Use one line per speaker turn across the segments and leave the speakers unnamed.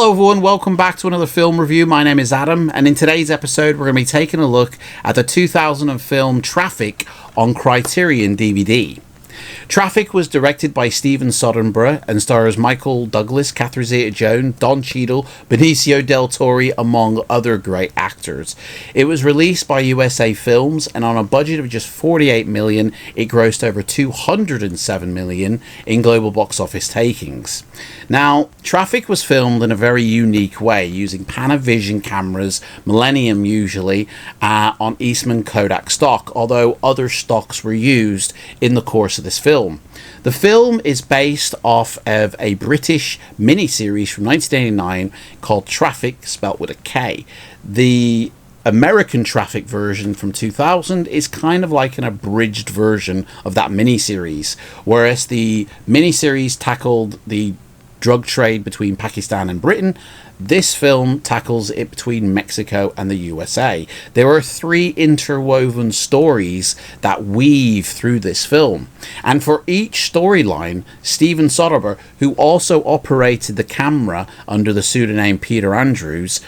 Hello everyone, welcome back to another film review. My name is Adam, and in today's episode we're going to be taking a look at the 2000 film Traffic on Criterion DVD. Traffic was directed by Steven Soderbergh and stars Michael Douglas, Catherine Zeta-Jones, Don Cheadle, Benicio del Toro, among other great actors. It was released by USA Films, and on a budget of just $48 million, it grossed over $207 million in global box office takings. Now, Traffic was filmed in a very unique way, using Panavision cameras, Millennium usually, on Eastman Kodak stock, although other stocks were used in the course of this film. The film is based off of a British miniseries from 1989 called Traffic, spelt with a K. The American Traffic version from 2000 is kind of like an abridged version of that miniseries, whereas the miniseries tackled the drug trade between Pakistan and Britain. This film tackles it between Mexico and the USA. There are three interwoven stories that weave through this film. And for each storyline, Steven Soderbergh, who also operated the camera under the pseudonym Peter Andrews,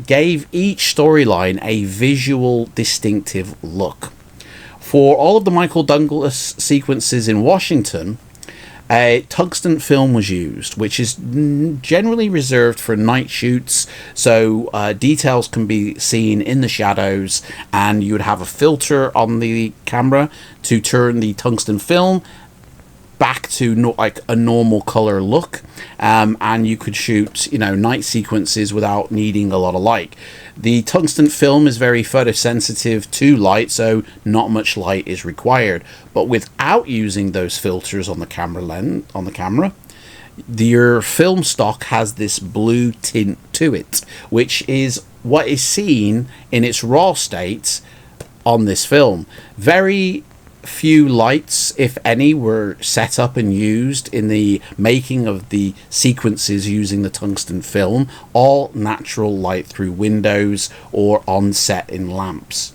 gave each storyline a visual distinctive look. For all of the Michael Douglas sequences in Washington, a tungsten film was used, which is generally reserved for night shoots, so details can be seen in the shadows, and you would have a filter on the camera to turn the tungsten film back to like a normal color look, and you could shoot night sequences without needing a lot of light. The tungsten film is very photosensitive to light, so not much light is required. But without using those filters on the camera, your film stock has this blue tint to it, which is what is seen in its raw state on this film. Very few lights, if any, were set up and used in the making of the sequences using the tungsten film. All natural light through windows or on set in lamps.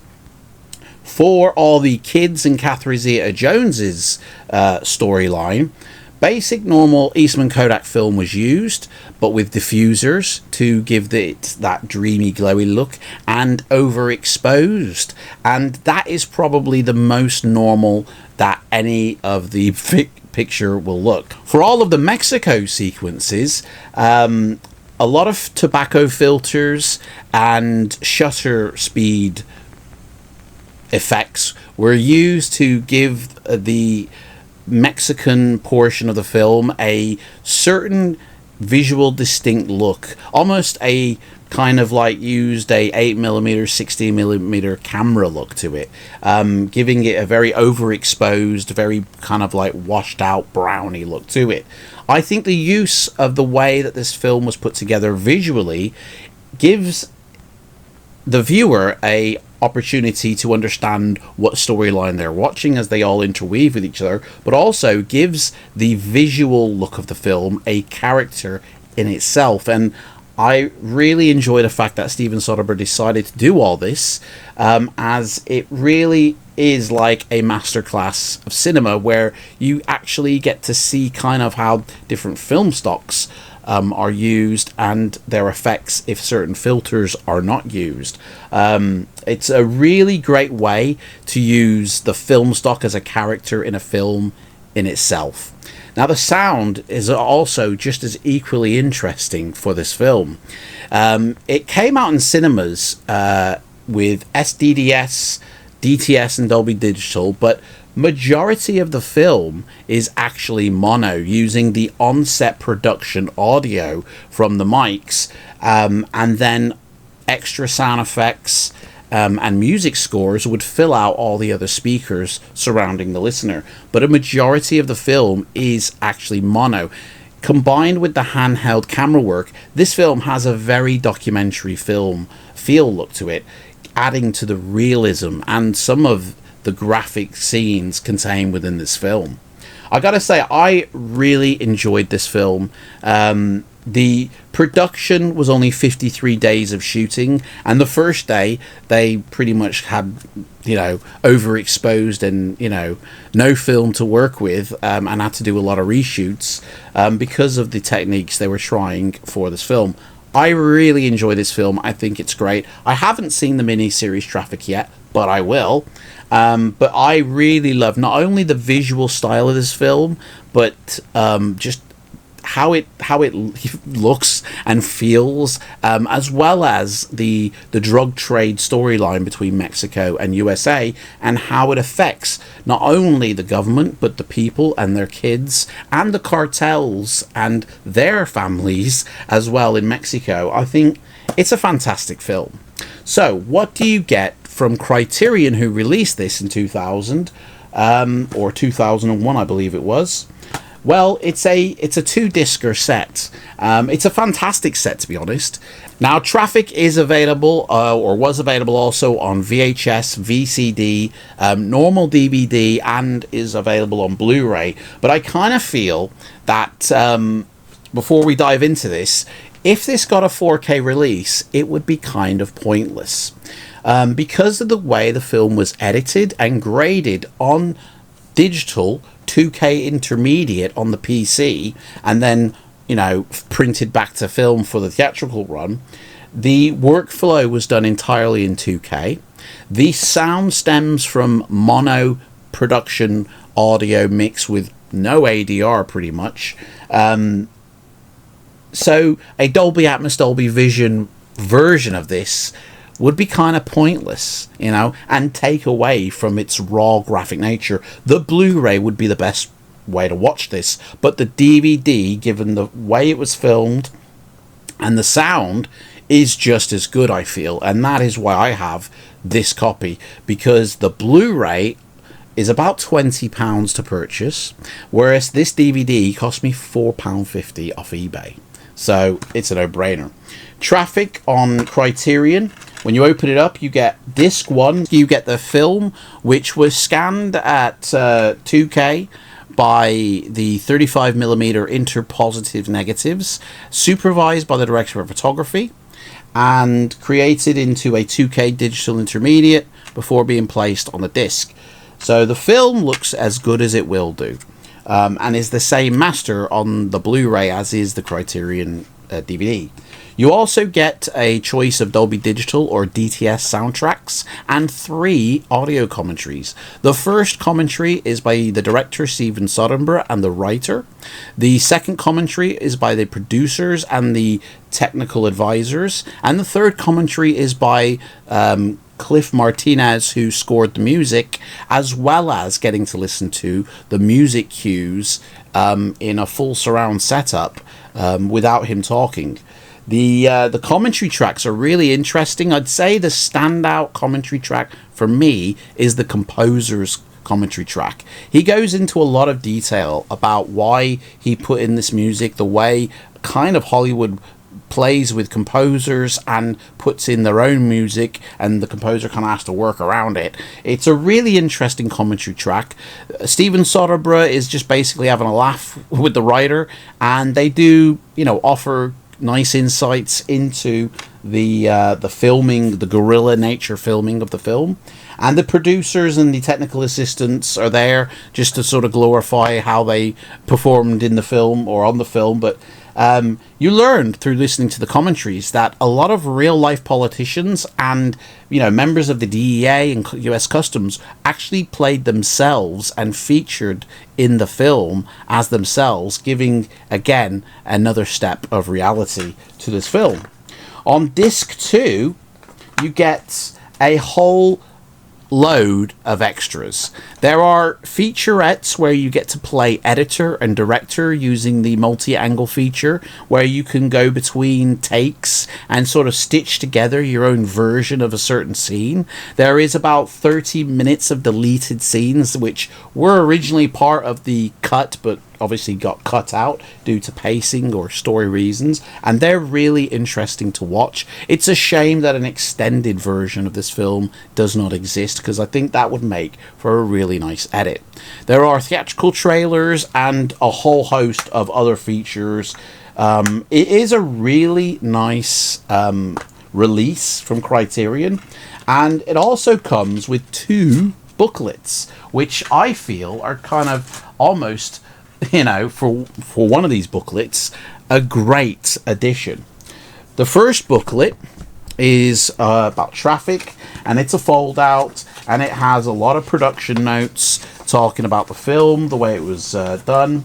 For all the kids in Catherine Zeta-Jones's storyline, basic normal Eastman Kodak film was used, but with diffusers to give it that dreamy glowy look, and overexposed, and that is probably the most normal that any of the picture will look. For all of the Mexico sequences, a lot of tobacco filters and shutter speed effects were used to give the Mexican portion of the film a certain visual distinct look, almost a kind of like used a 8mm 16mm camera look to it, giving it a very overexposed, very kind of like washed out browny look to it. I think the use of the way that this film was put together visually gives the viewer a opportunity to understand what storyline they're watching as they all interweave with each other, but also gives the visual look of the film a character in itself. And I really enjoy the fact that Steven Soderbergh decided to do all this, as it really is like a masterclass of cinema where you actually get to see kind of how different film stocks are used and their effects if certain filters are not used. It's a really great way to use the film stock as a character in a film in itself. Now, the sound is also just as equally interesting for this film. It came out in cinemas with SDDS, DTS and Dolby Digital, but majority of the film is actually mono, using the on-set production audio from the mics, and then extra sound effects and music scores would fill out all the other speakers surrounding the listener. But a majority of the film is actually mono. Combined with the handheld camera work, this film has a very documentary film feel look to it, adding to the realism and some of the graphic scenes contained within this film. I gotta say, I really enjoyed this film. The production was only 53 days of shooting, and the first day they pretty much had, overexposed and, no film to work with, and had to do a lot of reshoots because of the techniques they were trying for this film. I really enjoy this film. I think it's great. I haven't seen the miniseries Traffic yet, but I will. But I really love not only the visual style of this film, but just how it looks and feels, as well as the drug trade storyline between Mexico and USA, and how it affects not only the government but the people and their kids and the cartels and their families as well in Mexico. I think it's a fantastic film. So what do you get from Criterion, who released this in 2000 or 2001, I believe it was? Well, it's a 2-discer set. It's a fantastic set, to be honest. Now, Traffic is available, or was available also on VHS, VCD, normal DVD, and is available on Blu-ray. But I kind of feel that, before we dive into this, if this got a 4K release, it would be kind of pointless. Because of the way the film was edited and graded on digital 2K intermediate on the PC, and then printed back to film for the theatrical run, the workflow was done entirely in 2K. The sound stems from mono production audio mixed with no ADR pretty much. So a Dolby Atmos, Dolby Vision version of this would be kind of pointless, and take away from its raw graphic nature. The Blu-ray would be the best way to watch this, but the DVD, given the way it was filmed and the sound, is just as good, I feel, and that is why I have this copy, because the Blu-ray is about £20 to purchase, whereas this DVD cost me £4.50 off eBay. So it's a no-brainer. Traffic on Criterion. When you open it up, you get disc 1. You get the film, which was scanned at 2K by the 35mm interpositive negatives, supervised by the director of photography, and created into a 2K digital intermediate before being placed on the disc. So the film looks as good as it will do, and is the same master on the Blu-ray as is the Criterion DVD. You also get a choice of Dolby Digital or DTS soundtracks and 3 audio commentaries. The first commentary is by the director Steven Soderbergh and the writer. The second commentary is by the producers and the technical advisors. And the third commentary is by Cliff Martinez, who scored the music, as well as getting to listen to the music cues in a full surround setup without him talking. The commentary tracks are really interesting. I'd say the standout commentary track for me is the composer's commentary track. He goes into a lot of detail about why he put in this music, the way kind of Hollywood plays with composers and puts in their own music, and the composer kind of has to work around it. It's a really interesting commentary track. Steven Soderbergh is just basically having a laugh with the writer, and they do, offer nice insights into the filming, the guerrilla nature filming of the film. And the producers and the technical assistants are there just to sort of glorify how they performed in the film or on the film. But you learned through listening to the commentaries that a lot of real-life politicians and members of the DEA and US Customs actually played themselves and featured in the film as themselves, giving again another step of reality to this film. On disc 2, you get a whole load of extras. There are featurettes where you get to play editor and director using the multi-angle feature, where you can go between takes and sort of stitch together your own version of a certain scene. There is about 30 minutes of deleted scenes which were originally part of the cut but obviously got cut out due to pacing or story reasons, and they're really interesting to watch. It's a shame that an extended version of this film does not exist, because I think that would make for a really nice edit. There are theatrical trailers and a whole host of other features It is a really nice release from Criterion, and it also comes with 2 booklets, which I feel are kind of almost, for one of these booklets, a great addition. The first booklet is about Traffic, and it's a fold out, and it has a lot of production notes talking about the film, the way it was done,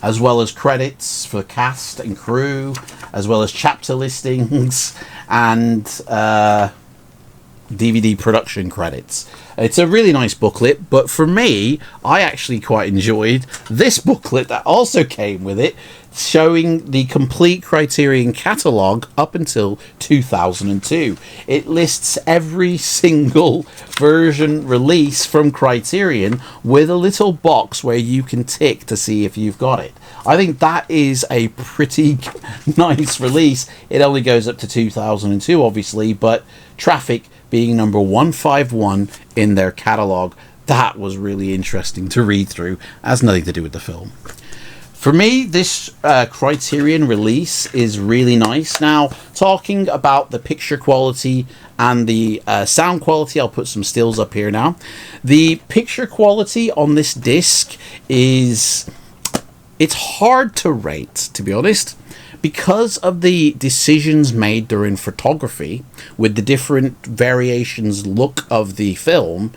as well as credits for cast and crew, as well as chapter listings and DVD production credits. It's a really nice booklet, but for me, I actually quite enjoyed this booklet that also came with it, showing the complete Criterion catalogue up until 2002. It lists every single version release from Criterion with a little box where you can tick to see if you've got it. I think that is a pretty nice release. It only goes up to 2002, obviously, but Traffic being number 151 in their catalogue, that was really interesting to read through. Has nothing to do with the film. For me, this Criterion release is really nice. Now, talking about the picture quality and the sound quality, I'll put some stills up here now. The picture quality on this disc is... it's hard to rate, to be honest, because of the decisions made during photography with the different variations look of the film,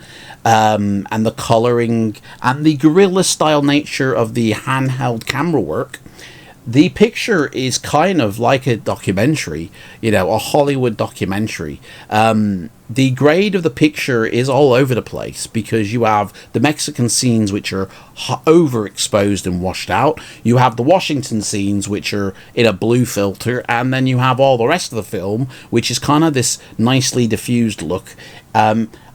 and the coloring and the guerrilla style nature of the handheld camera work. The picture is kind of like a documentary, a Hollywood documentary. The grade of the picture is all over the place because you have the Mexican scenes which are overexposed and washed out. You have the Washington scenes which are in a blue filter, and then you have all the rest of the film which is kind of this nicely diffused look.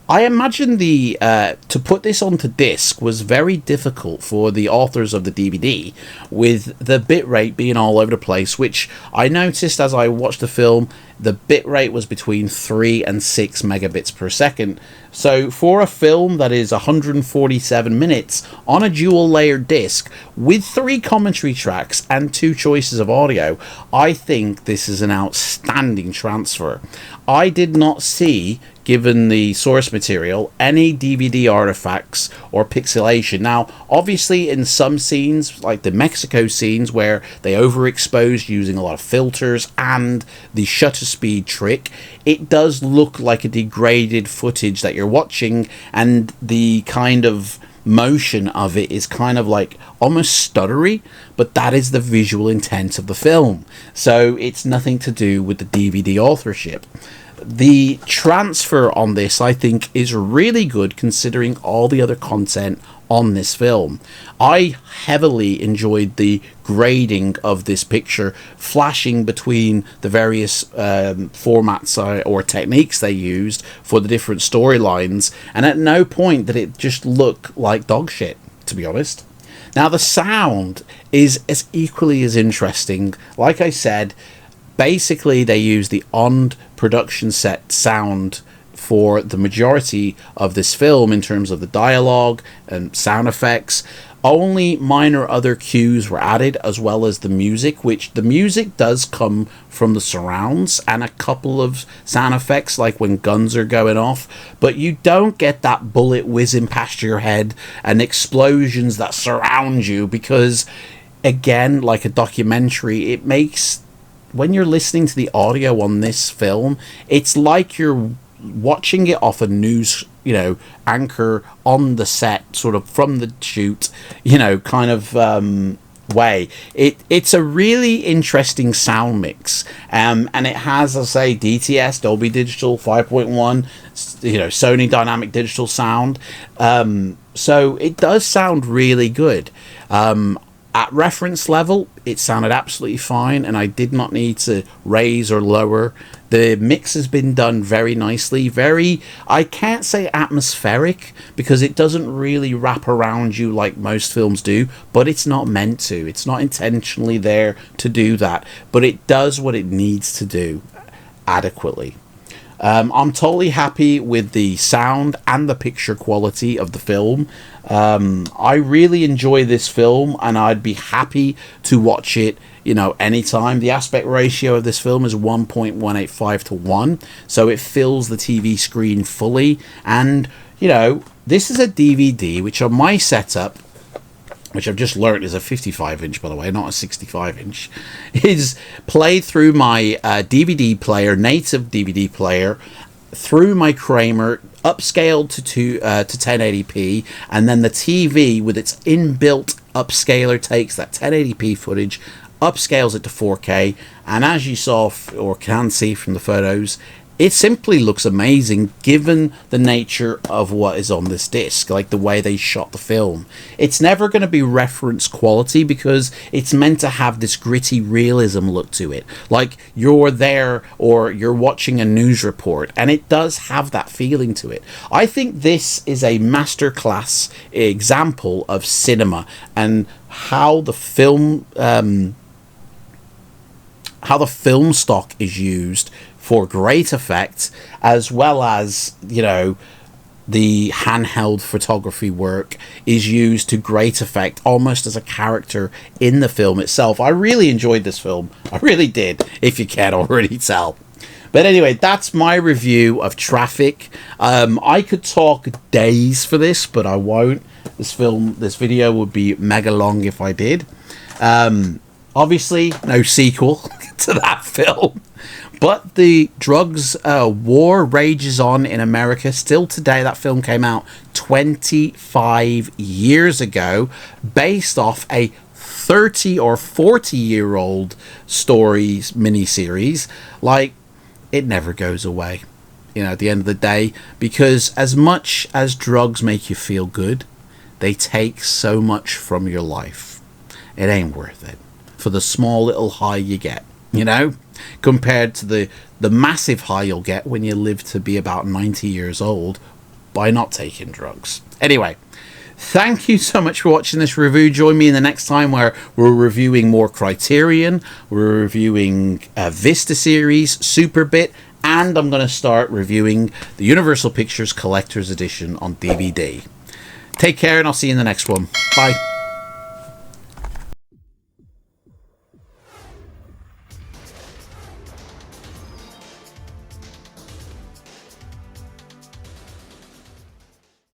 I imagine to put this onto disc was very difficult for the authors of the DVD, with the bitrate being all over the place, which I noticed as I watched the film. The bitrate was between 3 and 6 megabits per second. So for a film that is 147 minutes on a dual layered disc with 3 commentary tracks and 2 choices of audio, I think this is an outstanding transfer. I did not see, given the source material, any DVD artifacts or pixelation. Now, obviously in some scenes, like the Mexico scenes where they overexposed using a lot of filters and the shutter speed trick, it does look like a degraded footage that you're watching, and the kind of motion of it is kind of like almost stuttery, but that is the visual intent of the film, so it's nothing to do with the DVD authorship. The transfer on this, I think, is really good considering all the other content on this film. I heavily enjoyed the grading of this picture, flashing between the various formats or techniques they used for the different storylines, and at no point did it just look like dog shit, to be honest. Now, the sound is as equally as interesting. Like I said, basically they use the on-production set sound for the majority of this film in terms of the dialogue and sound effects. Only minor other cues were added, as well as the music, which the music does come from the surrounds and a couple of sound effects like when guns are going off, but you don't get that bullet whizzing past your head and explosions that surround you because, again, like a documentary, it makes, when you're listening to the audio on this film, it's like you're watching it off a news, anchor on the set, sort of from the shoot, kind of way. It's a really interesting sound mix, and it has, as I say, DTS, Dolby Digital 5.1, Sony Dynamic Digital sound, so it does sound really good. At reference level, it sounded absolutely fine, and I did not need to raise or lower. The mix has been done very nicely, I can't say atmospheric, because it doesn't really wrap around you like most films do, but it's not meant to. It's not intentionally there to do that, but it does what it needs to do adequately. I'm totally happy with the sound and the picture quality of the film. I really enjoy this film, and I'd be happy to watch it, you know, anytime. The aspect ratio of this film is 1.185 to 1, so it fills the TV screen fully. And, you know, this is a DVD, which on my setup, which I've just learned is a 55-inch, by the way, not a 65-inch, is played through my DVD player, native DVD player, through my Kramer, upscaled to 1080p, and then the TV with its inbuilt upscaler takes that 1080p footage, upscales it to 4K, and as you saw or can see from the photos, it simply looks amazing given the nature of what is on this disc, like the way they shot the film. It's never going to be reference quality because it's meant to have this gritty realism look to it. Like you're there or you're watching a news report, and it does have that feeling to it. I think this is a masterclass example of cinema and how the film stock is used for great effect, as well as, you know, the handheld photography work is used to great effect, almost as a character in the film itself. I really enjoyed this film. I really did, if you can't already tell. But anyway, that's my review of Traffic. I could talk days for this, but I won't. This video would be mega long if I did. Obviously, no sequel to that film. But the drugs war rages on in America still today. That film came out 25 years ago, based off a 30 or 40-year-old stories miniseries. Like, it never goes away, you know, at the end of the day, because as much as drugs make you feel good, they take so much from your life. It ain't worth it for the small little high you get, you know, compared to the massive high you'll get when you live to be about 90 years old by not taking drugs. Anyway, thank you so much for watching this review. Join me in the next time where we're reviewing more Criterion, we're reviewing Vista series, Superbit, and I'm going to start reviewing the Universal Pictures Collector's Edition on DVD. Take care, and I'll see you in the next one. Bye.